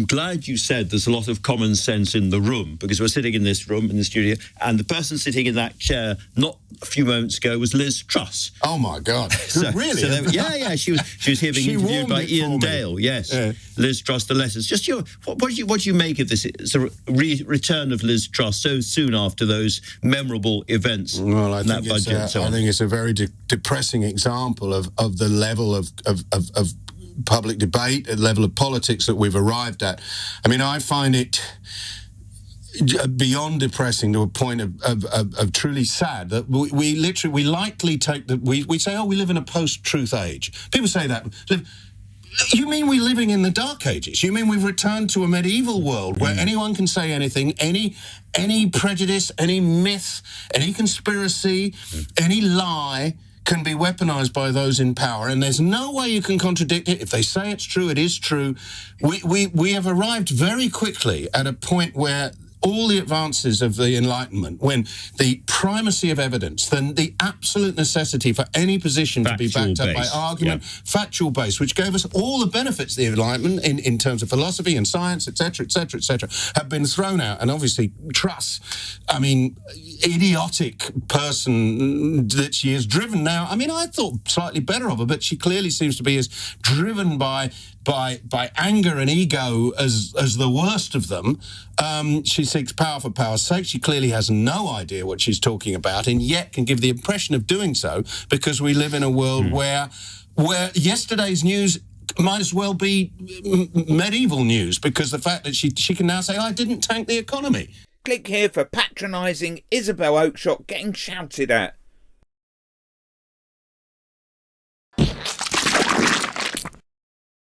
glad you said there's a lot of common sense in the room, because we're sitting in this room, in the studio, and the person sitting in that chair not a few moments ago was Liz Truss. Oh, my God. Really? Yeah, she was here being interviewed by Ian Dale, yes. Yeah. Liz Truss, the letters. Just what do you make of this? It's a return of Liz Truss so soon after those memorable events. Well, I think it's a very depressing example of the level of public debate, the level of politics that we've arrived at. I mean, I find it beyond depressing to a point of truly sad that we lightly take we say, oh, we live in a post-truth age. People say that. You mean we're living in the Dark Ages? You mean we've returned to a medieval world where anyone can say anything, any prejudice, any myth, any conspiracy, any lie can be weaponized by those in power, and there's no way you can contradict it. If they say it's true, it is true. We have arrived very quickly at a point where all the advances of the Enlightenment, when the primacy of evidence, then the absolute necessity for any position to be backed up by argument, factual base, which gave us all the benefits of the Enlightenment in terms of philosophy and science, etc., etc., etc., have been thrown out. And obviously, Truss, I mean, idiotic person that she is, driven now. I mean, I thought slightly better of her, but she clearly seems to be as driven by anger and ego as the worst of them. She seeks power for power's sake. She clearly has no idea what she's talking about, and yet can give the impression of doing so, because we live in a world where yesterday's news might as well be medieval news, because the fact that she can now say, I didn't tank the economy. Click here for patronising Isabel Oakeshott getting shouted at.